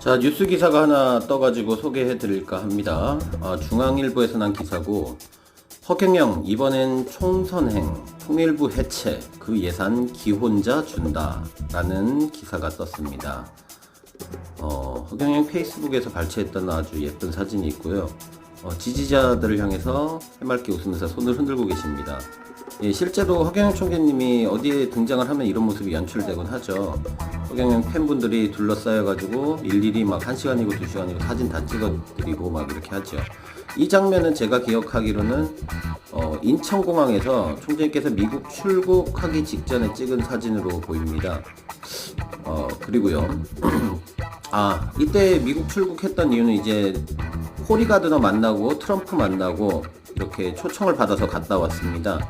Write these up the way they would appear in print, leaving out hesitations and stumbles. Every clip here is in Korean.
자, 뉴스 기사가 하나 떠가지고 소개해 드릴까 합니다. 중앙일보에서 난 기사고, 허경영 이번엔 총선행, 통일부 해체, 그 예산 기혼자 준다 라는 기사가 떴습니다. 허경영 페이스북에서 발췌했던 아주 예쁜 사진이 있고요. 지지자들을 향해서 해맑게 웃으면서 손을 흔들고 계십니다. 예, 실제로 허경영 총재님이 어디에 등장을 하면 이런 모습이 연출되곤 하죠. 허경영 팬분들이 둘러싸여가지고 일일이 막 1시간이고 2시간이고 사진 다 찍어드리고 막 이렇게 하죠. 이 장면은 제가 기억하기로는 인천공항에서 총재님께서 미국 출국하기 직전에 찍은 사진으로 보입니다. 그리고요. 이때 미국 출국했던 이유는 이제 코리가드너 만나고 트럼프 만나고 이렇게 초청을 받아서 갔다 왔습니다.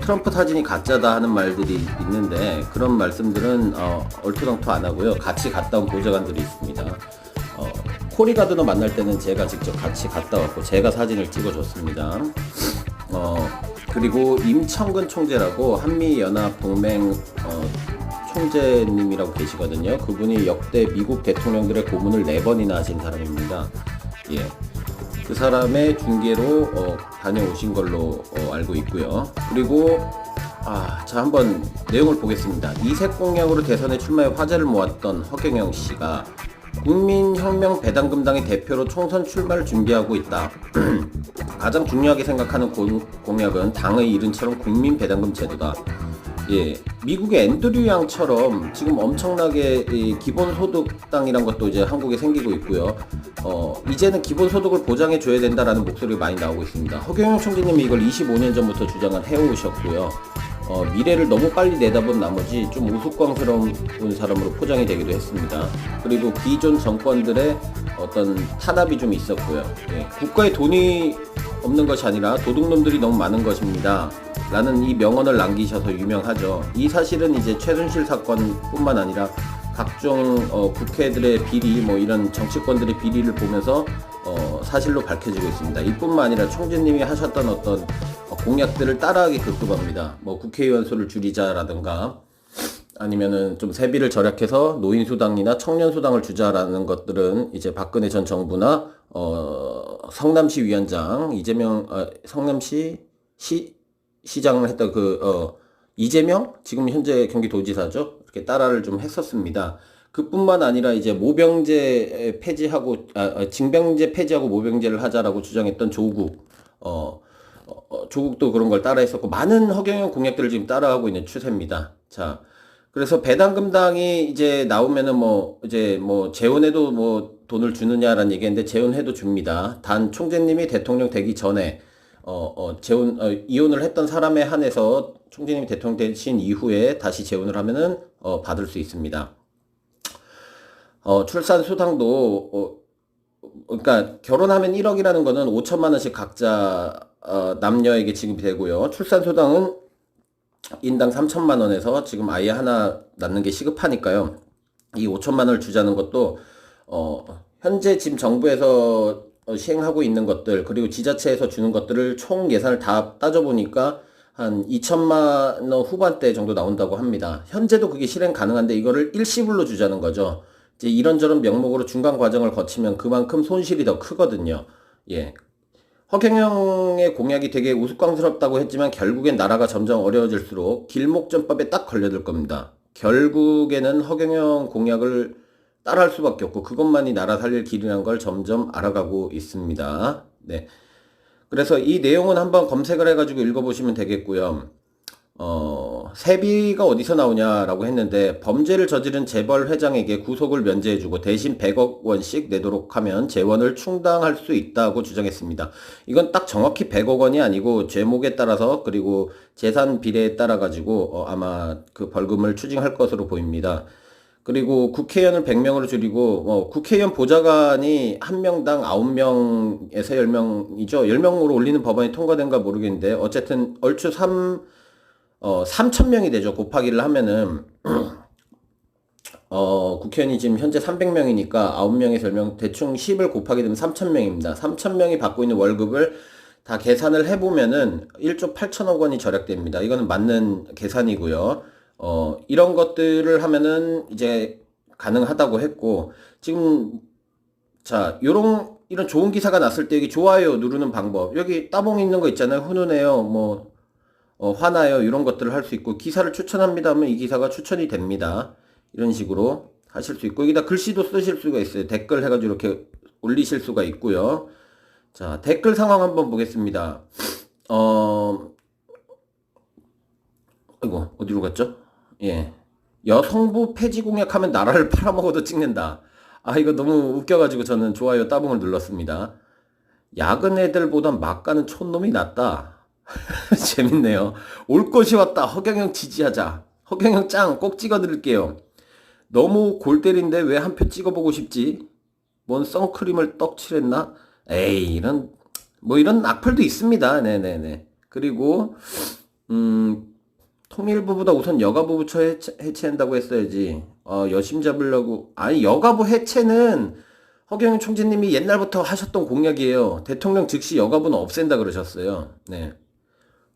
트럼프 사진이 가짜다 하는 말들이 있는데 그런 말씀들은 얼토당토 안 하고요. 같이 갔다 온 보좌관들이 있습니다. 코리가드너 만날 때는 제가 직접 같이 갔다 왔고 제가 사진을 찍어줬습니다. 그리고 임청근 총재라고 한미연합동맹 총재님이라고 계시거든요. 그분이 역대 미국 대통령들의 고문을 4번이나 하신 사람입니다. 예. 그 사람의 중계로 다녀오신 걸로 알고 있고요. 그리고 자, 한번 내용을 보겠습니다. 이색 공약으로 대선에 출마해 화제를 모았던 허경영 씨가 국민혁명 배당금당의 대표로 총선 출마를 준비하고 있다. 가장 중요하게 생각하는 공약은 당의 이름처럼 국민 배당금 제도다. 예, 미국의 앤드류 양처럼 지금 엄청나게 기본소득당이란 것도 이제 한국에 생기고 있고요. 이제는 기본소득을 보장해 줘야 된다라는 목소리가 많이 나오고 있습니다. 허경영 총재님이 이걸 25년 전부터 주장을 해오셨고요. 미래를 너무 빨리 내다본 나머지 좀 우스꽝스러운 사람으로 포장이 되기도 했습니다. 그리고 기존 정권들의 어떤 탄압이 좀 있었고요. 예, 국가에 돈이 없는 것이 아니라 도둑놈들이 너무 많은 것입니다. 라는 이 명언을 남기셔서 유명하죠. 이 사실은 이제 최순실 사건뿐만 아니라 각종 국회들의 비리, 이런 정치권들의 비리를 보면서 사실로 밝혀지고 있습니다. 이뿐만 아니라 총재님이 하셨던 어떤 공약들을 따라하기 급급합니다. 국회의원 수를 줄이자라든가 아니면은 좀 세비를 절약해서 노인수당이나 청년수당을 주자라는 것들은 이제 박근혜 전 정부나 성남시 위원장 이재명 성남시 시장을 했던 이재명 지금 현재 경기도지사죠. 이렇게 따라를 좀 했었습니다. 그뿐만 아니라 이제 모병제 폐지하고 징병제 폐지하고 모병제를 하자라고 주장했던 조국 조국도 그런 걸 따라했었고 많은 허경영 공약들을 지금 따라하고 있는 추세입니다. 자, 그래서 배당금당이 이제 나오면은 재혼해도 돈을 주느냐라는 얘기인데 재혼해도 줍니다. 단 총재님이 대통령 되기 전에 이혼을 했던 사람에 한해서 총재님이 대통령 되신 이후에 다시 재혼을 하면은 받을 수 있습니다. 출산 수당도 그러니까 결혼하면 1억이라는 거는 5천만 원씩 각자 남녀에게 지급이 되고요. 출산 수당은 인당 3천만 원에서 지금 아이 하나 낳는 게 시급하니까요. 이 5천만 원을 주자는 것도 현재 지금 정부에서 시행하고 있는 것들 그리고 지자체에서 주는 것들을 총 예산을 다 따져보니까 한 2천만 원 후반대 정도 나온다고 합니다. 현재도 그게 실행 가능한데 이거를 일시불로 주자는 거죠. 이제 이런저런 명목으로 중간 과정을 거치면 그만큼 손실이 더 크거든요. 예. 허경영의 공약이 되게 우스꽝스럽다고 했지만 결국엔 나라가 점점 어려워질수록 길목전법에 딱 걸려들 겁니다. 결국에는 허경영 공약을 따라할 수밖에 없고 그것만이 나라 살릴 길이라는 걸 점점 알아가고 있습니다. 네. 그래서 이 내용은 한번 검색을 해가지고 읽어보시면 되겠고요. 세비가 어디서 나오냐라고 했는데 범죄를 저지른 재벌 회장에게 구속을 면제해주고 대신 100억 원씩 내도록 하면 재원을 충당할 수 있다고 주장했습니다. 이건 딱 정확히 100억 원이 아니고 죄목에 따라서 그리고 재산 비례에 따라 가지고 아마 그 벌금을 추징할 것으로 보입니다. 그리고 국회의원을 100명으로 줄이고 국회의원 보좌관이 1명당 9명에서 10명이죠. 10명으로 올리는 법안이 통과된가 모르겠는데 어쨌든 얼추 3,000명이 되죠. 곱하기를 하면은 국회의원이 지금 현재 300명이니까 9명에서 10명 대충 10을 곱하게 되면 3,000명입니다. 3,000명이 받고 있는 월급을 다 계산을 해보면은 1조 8천억 원이 절약됩니다. 이거는 맞는 계산이고요. 이런 것들을 하면은 이제 가능하다고 했고, 지금 자, 이런 좋은 기사가 났을 때 여기 좋아요 누르는 방법, 여기 따봉 있는 거 있잖아요. 훈훈해요, 뭐 화나요, 이런 것들을 할 수 있고, 기사를 추천합니다 하면 이 기사가 추천이 됩니다. 이런 식으로 하실 수 있고, 여기다 글씨도 쓰실 수가 있어요. 댓글 해가지고 이렇게 올리실 수가 있고요. 자, 댓글 상황 한번 보겠습니다. 이거 어디로 갔죠? 예. 여성부 폐지 공약하면 나라를 팔아먹어도 찍는다. 아, 이거 너무 웃겨가지고 저는 좋아요 따봉을 눌렀습니다. 야근 애들보단 막 가는 촌놈이 낫다. 재밌네요. 올 것이 왔다. 허경영 지지하자. 허경영 짱 꼭 찍어드릴게요. 너무 골 때린데 왜 한 표 찍어보고 싶지? 뭔 선크림을 떡칠했나? 에이, 이런 악플도 있습니다. 네네네. 그리고 통일부보다 우선 여가부부처 해체한다고 했어야지. 여심 잡으려고. 아니, 여가부 해체는 허경영 총재님이 옛날부터 하셨던 공약이에요. 대통령 즉시 여가부는 없앤다 그러셨어요. 네.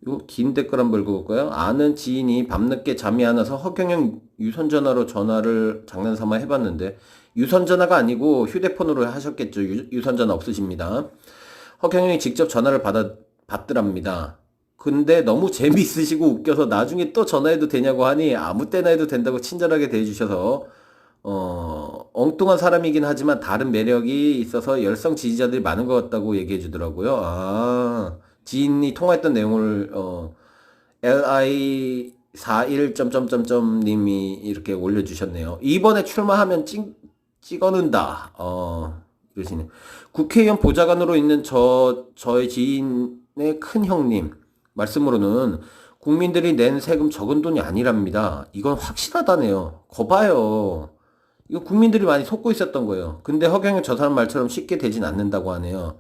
요 긴 댓글 한번 읽어볼까요? 아는 지인이 밤늦게 잠이 안 와서 허경영 유선전화로 전화를 장난삼아 해봤는데, 유선전화가 아니고 휴대폰으로 하셨겠죠. 유선전화 없으십니다. 허경영이 직접 전화를 받더랍니다. 근데 너무 재미있으시고 웃겨서 나중에 또 전화해도 되냐고 하니 아무 때나 해도 된다고 친절하게 대해주셔서 엉뚱한 사람이긴 하지만 다른 매력이 있어서 열성 지지자들이 많은 것 같다고 얘기해 주더라고요. 아, 지인이 통화했던 내용을 li41 점점점점 님이 이렇게 올려주셨네요. 이번에 출마하면 찍어는다. 이러시네. 국회의원 보좌관으로 있는 저의 지인의 큰 형님 말씀으로는 국민들이 낸 세금 적은 돈이 아니랍니다. 이건 확실하다네요. 거봐요. 이거 국민들이 많이 속고 있었던 거예요. 근데 허경영 저 사람 말처럼 쉽게 되진 않는다고 하네요.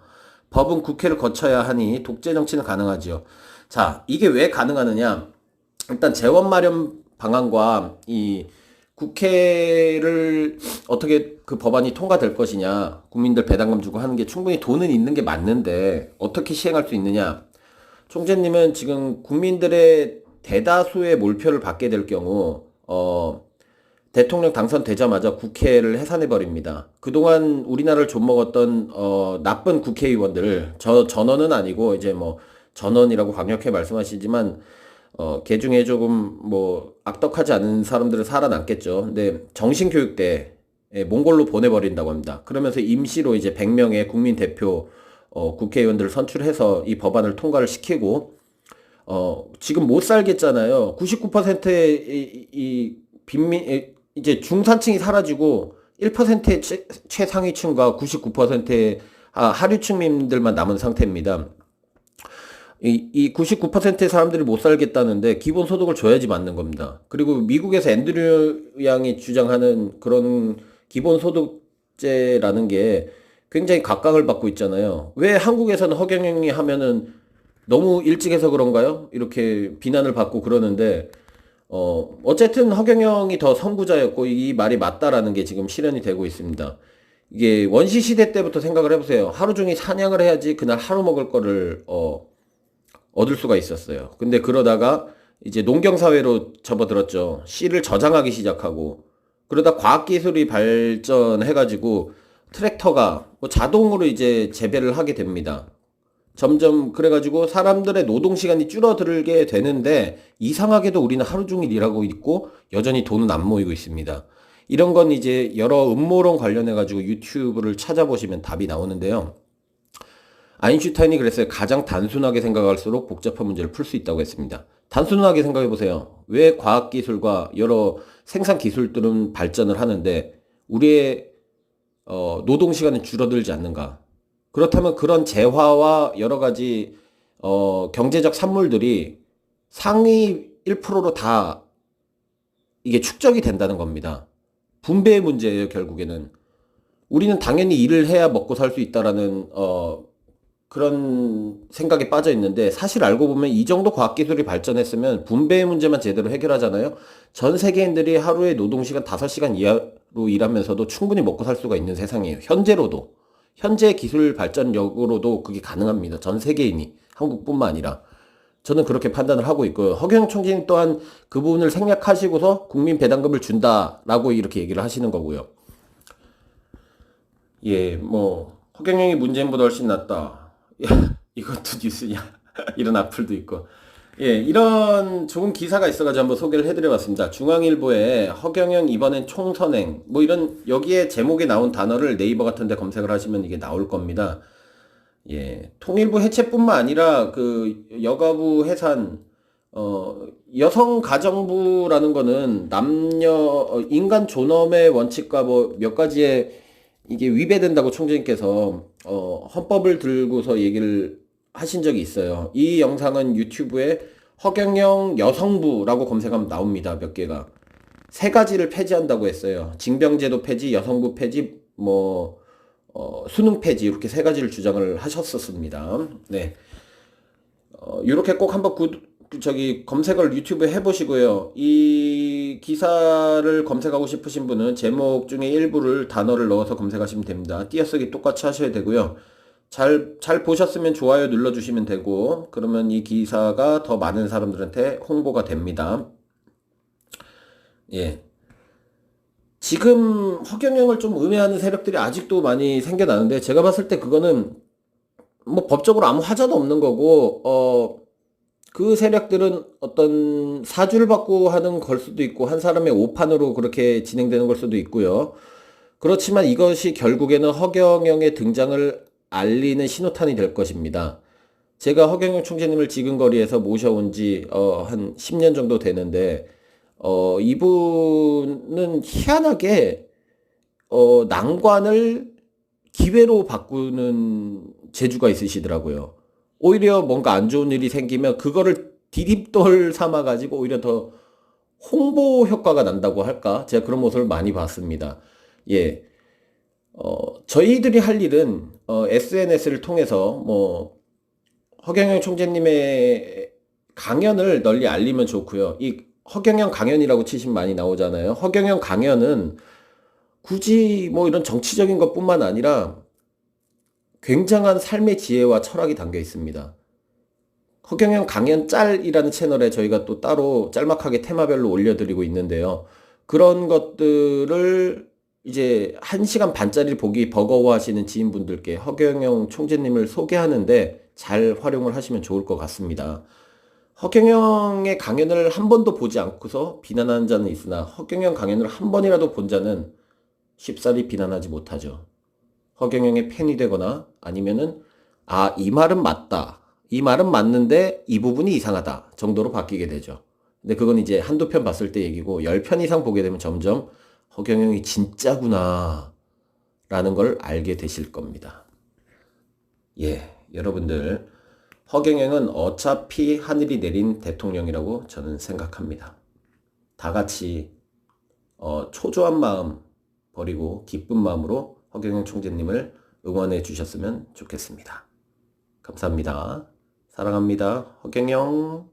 법은 국회를 거쳐야 하니 독재 정치는 가능하지요. 자, 이게 왜 가능하느냐? 일단 재원 마련 방안과 이 국회를 어떻게 그 법안이 통과될 것이냐, 국민들 배당금 주고 하는 게 충분히 돈은 있는 게 맞는데 어떻게 시행할 수 있느냐? 총재님은 지금 국민들의 대다수의 몰표를 받게 될 경우 대통령 당선되자마자 국회를 해산해 버립니다. 그동안 우리나라를 좀먹었던 나쁜 국회의원들, 전원은 아니고 이제 뭐 전원이라고 강력하게 말씀하시지만 개 중에 조금 뭐 악덕하지 않은 사람들은 살아남겠죠. 근데 정신교육대 몽골로 보내버린다고 합니다. 그러면서 임시로 이제 100명의 국민 대표 국회의원들을 선출해서 이 법안을 통과를 시키고 지금 못 살겠잖아요. 99%의 이 빈민 이제 중산층이 사라지고 1%의 최상위층과 99%의 하류층민들만 남은 상태입니다. 이 99%의 사람들이 못 살겠다는데 기본소득을 줘야지 맞는 겁니다. 그리고 미국에서 앤드류 양이 주장하는 그런 기본소득제라는 게 굉장히 각광을 받고 있잖아요. 왜 한국에서는 허경영이 하면은 너무 일찍 해서 그런가요? 이렇게 비난을 받고 그러는데 어쨌든 허경영이 더 선구자였고 이 말이 맞다라는 게 지금 실현이 되고 있습니다. 이게 원시시대 때부터 생각을 해보세요. 하루 종일 사냥을 해야지 그날 하루 먹을 거를 얻을 수가 있었어요. 근데 그러다가 이제 농경사회로 접어들었죠. 씨를 저장하기 시작하고 그러다 과학기술이 발전해가지고 트랙터가 뭐 자동으로 이제 재배를 하게 됩니다. 점점 그래가지고 사람들의 노동시간이 줄어들게 되는데 이상하게도 우리는 하루 종일 일하고 있고 여전히 돈은 안 모이고 있습니다. 이런 건 이제 여러 음모론 관련해가지고 유튜브를 찾아보시면 답이 나오는데요. 아인슈타인이 그랬어요. 가장 단순하게 생각할수록 복잡한 문제를 풀 수 있다고 했습니다. 단순하게 생각해보세요. 왜 과학기술과 여러 생산기술들은 발전을 하는데 우리의 노동시간은 줄어들지 않는가? 그렇다면 그런 재화와 여러 가지 경제적 산물들이 상위 1%로 다 이게 축적이 된다는 겁니다. 분배의 문제예요, 결국에는. 우리는 당연히 일을 해야 먹고 살 수 있다라는 그런 생각에 빠져 있는데 사실 알고 보면 이 정도 과학기술이 발전했으면 분배의 문제만 제대로 해결하잖아요. 전 세계인들이 하루에 노동시간 5시간 이하로 일하면서도 충분히 먹고 살 수가 있는 세상이에요. 현재로도. 현재 기술 발전력으로도 그게 가능합니다. 전 세계인이. 한국뿐만 아니라. 저는 그렇게 판단을 하고 있고요. 허경영 총재님 또한 그 부분을 생략하시고서 국민 배당금을 준다라고 이렇게 얘기를 하시는 거고요. 예, 뭐 허경영이 문재인보다 훨씬 낫다. 이것도 뉴스냐? 이런 악플도 있고. 예, 이런 좋은 기사가 있어가지고 한번 소개를 해드려봤습니다. 중앙일보에 허경영 이번엔 총선행 뭐 이런 여기에 제목에 나온 단어를 네이버 같은데 검색을 하시면 이게 나올 겁니다. 예, 통일부 해체뿐만 아니라 그 여가부 해산, 여성가정부라는 거는 남녀 인간 존엄의 원칙과 뭐 몇 가지의 이게 위배된다고 총재님께서 헌법을 들고서 얘기를 하신 적이 있어요. 이 영상은 유튜브에 허경영 여성부라고 검색하면 나옵니다. 몇 개가. 세 가지를 폐지한다고 했어요. 징병제도 폐지, 여성부 폐지, 뭐 수능 폐지 이렇게 세 가지를 주장을 하셨었습니다. 네. 이렇게 꼭 한번 검색을 유튜브에 해보시고요. 이 기사를 검색하고 싶으신 분은 제목 중에 일부를 단어를 넣어서 검색하시면 됩니다. 띄어쓰기 똑같이 하셔야 되고요. 잘 보셨으면 좋아요 눌러주시면 되고, 그러면 이 기사가 더 많은 사람들한테 홍보가 됩니다. 예. 지금 허경영을 좀 음해하는 세력들이 아직도 많이 생겨나는데, 제가 봤을 때 그거는 뭐 법적으로 아무 하자도 없는 거고, 그 세력들은 어떤 사주를 받고 하는 걸 수도 있고, 한 사람의 오판으로 그렇게 진행되는 걸 수도 있고요. 그렇지만 이것이 결국에는 허경영의 등장을 알리는 신호탄이 될 것입니다. 제가 허경영 총재님을 지근거리에서 모셔온 지 한 10년 정도 되는데 이분은 희한하게 난관을 기회로 바꾸는 재주가 있으시더라고요. 오히려 뭔가 안 좋은 일이 생기면 그거를 디딤돌 삼아가지고 오히려 더 홍보 효과가 난다고 할까? 제가 그런 모습을 많이 봤습니다. 예. 저희들이 할 일은 SNS를 통해서 뭐 허경영 총재님의 강연을 널리 알리면 좋고요. 이 허경영 강연이라고 치시면 많이 나오잖아요. 허경영 강연은 굳이 뭐 이런 정치적인 것뿐만 아니라 굉장한 삶의 지혜와 철학이 담겨 있습니다. 허경영 강연 짤이라는 채널에 저희가 또 따로 짤막하게 테마별로 올려드리고 있는데요. 그런 것들을 이제 1시간 반짜리 보기 버거워하시는 지인분들께 허경영 총재님을 소개하는데 잘 활용을 하시면 좋을 것 같습니다. 허경영의 강연을 한 번도 보지 않고서 비난하는 자는 있으나 허경영 강연을 한 번이라도 본 자는 쉽사리 비난하지 못하죠. 허경영의 팬이 되거나 아니면은 이 말은 맞다. 이 말은 맞는데 이 부분이 이상하다 정도로 바뀌게 되죠. 근데 그건 이제 한두 편 봤을 때 얘기고 10편 이상 보게 되면 점점 허경영이 진짜구나 라는 걸 알게 되실 겁니다. 예, 여러분들 허경영은 어차피 하늘이 내린 대통령이라고 저는 생각합니다. 다 같이 초조한 마음 버리고 기쁜 마음으로 허경영 총재님을 응원해 주셨으면 좋겠습니다. 감사합니다. 사랑합니다. 허경영.